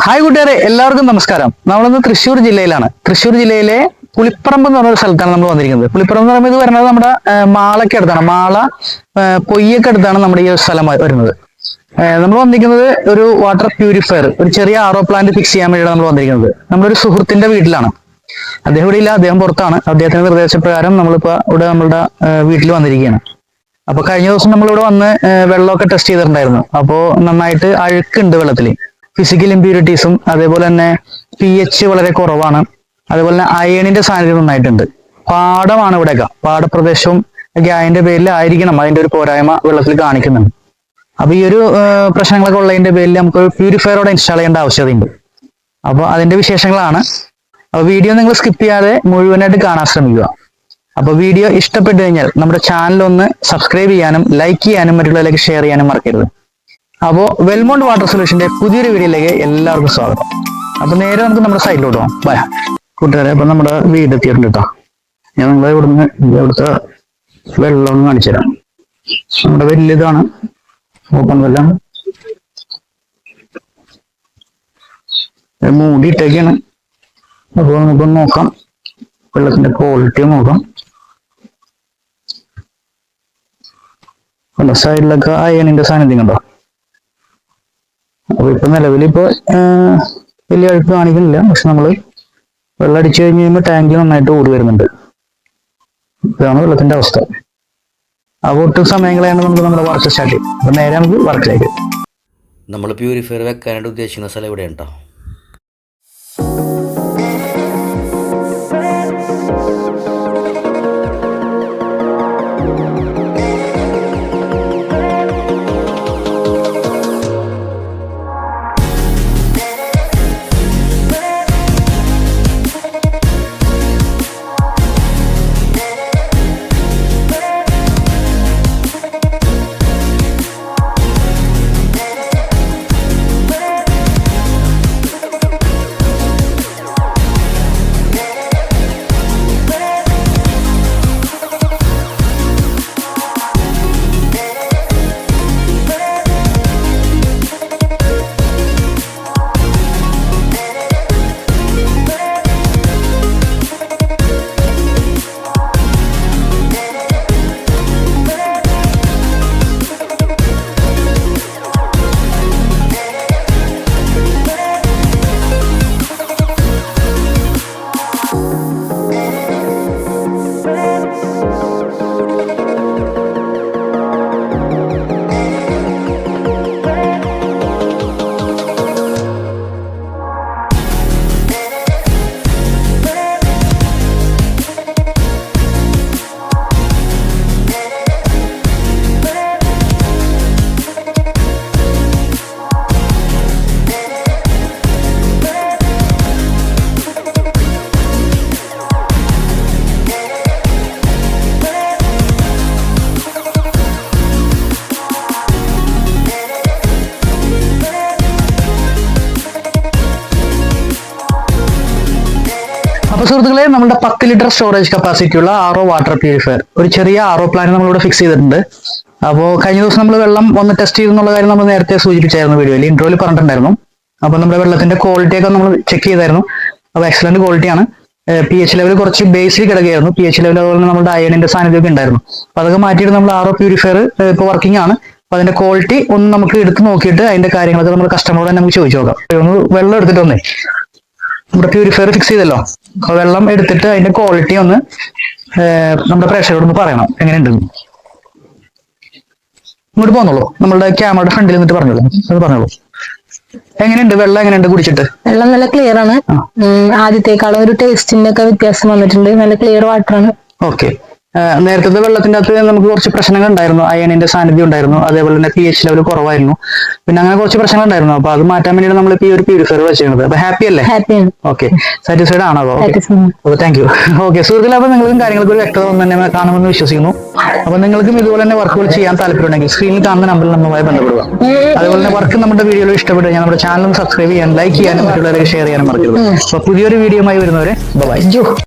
Hi കൂട്ടുകാരെ, എല്ലാവർക്കും നമസ്കാരം. നമ്മളിന്ന് തൃശ്ശൂർ ജില്ലയിലാണ്. തൃശ്ശൂർ ജില്ലയിലെ പുളിപ്പറമ്പ് എന്ന് പറഞ്ഞ ഒരു സ്ഥലത്താണ് നമ്മൾ വന്നിരിക്കുന്നത്. പുളിപ്പറമ്പ് എന്ന് പറയുന്നത് വരുന്നത് നമ്മുടെ മാളയ്ക്ക് അടുത്താണ്. മാള പൊയ്യൊക്കെ അടുത്താണ് നമ്മുടെ ഈ സ്ഥലം വരുന്നത്. നമ്മൾ വന്നിരിക്കുന്നത് ഒരു വാട്ടർ പ്യൂരിഫയർ, ഒരു ചെറിയ ആറോ പ്ലാന്റ് ഫിക്സ് ചെയ്യാൻ വേണ്ടിയാണ് നമ്മൾ വന്നിരിക്കുന്നത്. നമ്മളൊരു സുഹൃത്തിന്റെ വീട്ടിലാണ്. അദ്ദേഹം ഇവിടെ ഇല്ല, അദ്ദേഹം പുറത്താണ്. അദ്ദേഹത്തിന്റെ നിർദ്ദേശപ്രകാരം നമ്മളിപ്പോ ഇവിടെ നമ്മളുടെ വീട്ടിൽ വന്നിരിക്കുകയാണ്. അപ്പൊ കഴിഞ്ഞ ദിവസം നമ്മളിവിടെ വന്ന് വെള്ളമൊക്കെ ടെസ്റ്റ് ചെയ്തിട്ടുണ്ടായിരുന്നു. അപ്പോൾ നന്നായിട്ട് അഴുക്കുണ്ട് വെള്ളത്തിൽ. ഫിസിക്കൽ ഇമ്പ്യൂരിറ്റീസും അതേപോലെ തന്നെ pH വളരെ കുറവാണ്. അതേപോലെ തന്നെ അയണിന്റെ സാന്നിധ്യം നന്നായിട്ടുണ്ട്. പാടമാണ് ഇവിടെയൊക്കെ, പാടപ്രദേശവും ഒക്കെ അതിന്റെ പേരിൽ ആയിരിക്കണം അതിന്റെ ഒരു പോരായ്മ വെള്ളത്തിൽ കാണിക്കുന്നുണ്ട്. അപ്പൊ ഈ ഒരു പ്രശ്നങ്ങളൊക്കെ ഉള്ളതിന്റെ പേരിൽ നമുക്ക് പ്യൂരിഫയറോടെ ഇൻസ്റ്റാൾ ചെയ്യേണ്ട ആവശ്യതയുണ്ട്. അപ്പൊ അതിന്റെ വിശേഷങ്ങളാണ്. അപ്പൊ വീഡിയോ നിങ്ങൾ സ്കിപ്പ് ചെയ്യാതെ മുഴുവനായിട്ട് കാണാൻ ശ്രമിക്കുക. അപ്പൊ വീഡിയോ ഇഷ്ടപ്പെട്ടു കഴിഞ്ഞാൽ നമ്മുടെ ചാനൽ ഒന്ന് സബ്സ്ക്രൈബ് ചെയ്യാനും ലൈക്ക് ചെയ്യാനും മറ്റുള്ളവരിലേക്ക് ഷെയർ ചെയ്യാനും മറക്കരുത്. അപ്പോൾ വെൽമോണ്ട് വാട്ടർ സൊല്യൂഷന്റെ പുതിയൊരു വീഡിയോയിലേക്ക് എല്ലാവർക്കും സ്വാഗതം. അപ്പൊ നേരെ നമുക്ക് നമ്മുടെ സൈഡിലോട്ട് പോകാം. ബൈ കൂട്ടുകാരെ, അപ്പൊ നമ്മുടെ വീട് എത്തിയിട്ടുണ്ട് കേട്ടോ. ഞാൻ നിങ്ങളെ ഇവിടുത്തെ വെള്ളം ഒന്ന് കാണിച്ചു തരാം. നമ്മുടെ വലിയതാണ്, ഓപ്പൺ വെല്ലാണ്, മൂടിയിട്ടേക്കാണ്. അപ്പോൾ നമുക്കൊന്ന് നോക്കാം, വെള്ളത്തിന്റെ ക്വാളിറ്റി നോക്കാം. സൈഡിലൊക്കെ അയണിന്റെ സാന്നിധ്യം കണ്ടോ. അപ്പൊ ഇപ്പൊ നിലവിൽ ഇപ്പൊ വലിയ അഴുക്ക് കാണിക്കുന്നില്ല. പക്ഷെ നമ്മള് വെള്ളം അടിച്ചു കഴിഞ്ഞ് കഴിയുമ്പോൾ ടാങ്ക് നന്നായിട്ട് ഓടി വരുന്നുണ്ട്. ഇതാണ് വെള്ളത്തിന്റെ അവസ്ഥ. അപ്പൊ ഒട്ടും സമയങ്ങളാണ് നമുക്ക് നമ്മുടെ വർക്ക് സ്റ്റാർട്ട് ചെയ്യും. അപ്പൊ നേരെ നമുക്ക് വർക്കിലേക്ക്. നമ്മൾ പ്യൂരിഫയർ വെക്കാനായിട്ട് ഉദ്ദേശിക്കുന്ന സ്ഥലം ഇവിടെ ഉണ്ടോ? അപ്പൊ സുഹൃത്തുക്കളെ, നമ്മുടെ 10 ലിറ്റർ സ്റ്റോറേജ് കപ്പാസിറ്റി ഉള്ള ആറോ വാട്ടർ പ്യൂരിഫയർ, ഒരു ചെറിയ ആറോ പ്ലാന്റ് നമ്മളിവിടെ ഫിക്സ് ചെയ്തിട്ടുണ്ട്. അപ്പോൾ കഴിഞ്ഞ ദിവസം നമ്മൾ വെള്ളം ഒന്ന് ടെസ്റ്റ് ചെയ്തെന്നുള്ള കാര്യം നമ്മൾ നേരത്തെ സൂചിപ്പിച്ചായിരുന്നു, വീഡിയോയിൽ ഇൻട്രോയിൽ പറഞ്ഞിട്ടുണ്ടായിരുന്നു. അപ്പൊ നമ്മുടെ വെള്ളത്തിന്റെ ക്വാളിറ്റി ഒക്കെ നമ്മൾ ചെക്ക് ചെയ്തായിരുന്നു. അപ്പൊ എക്സലന്റ് ക്വാളിറ്റിയാണ്. pH ലെവൽ കുറച്ച് ബേസിൽ കിടക്കുകയായിരുന്നു. pH ലെവൽ അതുപോലെ നമ്മുടെ അയണിന്റെ സാന്നിധ്യമൊക്കെ ഉണ്ടായിരുന്നു. അപ്പൊ അതൊക്കെ മാറ്റിയിട്ട് നമ്മൾ ആറോ പ്യൂരിഫയർ ഇപ്പോൾ വർക്കിംഗ് ആണ്. അപ്പൊ അതിന്റെ ക്വാളിറ്റി ഒന്ന് നമുക്ക് എടുത്ത് നോക്കിയിട്ട് അതിന്റെ കാര്യങ്ങളൊക്കെ നമ്മുടെ കസ്റ്റമറോട് തന്നെ നമുക്ക് ചോദിച്ചു നോക്കാം. ഒന്ന് വെള്ളം എടുത്തിട്ട് വന്നേ, നമ്മുടെ പ്യൂരിഫയർ ഫിക്സ് ചെയ്തല്ലോ, വെള്ളം എടുത്തിട്ട് അതിന്റെ ക്വാളിറ്റി ഒന്ന് നമ്മുടെ പ്രേക്ഷകരോട് ഒന്ന് പറയണം എങ്ങനെയുണ്ടെന്ന്. ഇങ്ങോട്ട് പോന്നോളൂ, നമ്മളുടെ ക്യാമറയുടെ ഫ്രണ്ടിൽ നിന്നിട്ട് പറഞ്ഞോളൂ, അത് പറഞ്ഞോളൂ. എങ്ങനെയുണ്ട് വെള്ളം, എങ്ങനെയുണ്ട് കുടിച്ചിട്ട്? വെള്ളം നല്ല ക്ലിയർ ആണ്. ആദ്യത്തേക്കാളും ഒരു ടേസ്റ്റിന്റെ ഒക്കെ വ്യത്യാസം വന്നിട്ടുണ്ട്. നല്ല ക്ലിയർ വാട്ടർ ആണ്. ഓക്കെ. നേരത്തെ വെള്ളത്തിന്റെ അകത്ത് നമുക്ക് കുറച്ച് പ്രശ്നങ്ങൾ ഉണ്ടായിരുന്നു. അയണിന്റെ സാന്നിധ്യം ഉണ്ടായിരുന്നു, അതേപോലെ തന്നെ pH ലെവൽ കുറവായിരുന്നു, പിന്നെ അങ്ങനെ കുറച്ച് പ്രശ്നങ്ങൾ ഉണ്ടായിരുന്നു. അപ്പൊ അത് മാറ്റാൻ വേണ്ടിയാണ് നമ്മൾ ഈ ഒരു പ്യൂരിഫയർ വെച്ചിരുന്നത്. അപ്പൊ ഹാപ്പി അല്ലേ? ഹാപ്പിയാണ്. ഓക്കെ, സാറ്റിസ്ഫൈഡ് ആണോ? അപ്പൊ താങ്ക് യു. ഓക്കെ സുഹൃത്തുക്കളെ, അപ്പൊ നിങ്ങൾക്കും കാര്യങ്ങൾക്ക് ഒരു വ്യക്തത തന്നെ കാണുമെന്ന് വിശ്വസിക്കുന്നു. അപ്പൊ നിങ്ങൾക്കും ഇതുപോലെ തന്നെ വർക്കുകൾ ചെയ്യാൻ താല്പര്യമുണ്ടെങ്കിൽ സ്ക്രീനിൽ കാണുന്ന നമ്പറിൽ നമ്മളുമായി ബന്ധപ്പെടുക. അതുപോലെ തന്നെ വർക്ക് നമ്മുടെ വീഡിയോയിൽ ഇഷ്ടപ്പെട്ടു കഴിഞ്ഞാൽ നമ്മുടെ ചാനൽ സബ്സ്ക്രൈബ് ചെയ്യാൻ, ലൈക്ക് ചെയ്യാനും മറ്റുള്ളവരെ ഷെയർ ചെയ്യാനും മറക്കരുത്. അപ്പൊ പുതിയൊരു വീഡിയോയുമായി വരുന്നവരെ ബൈ.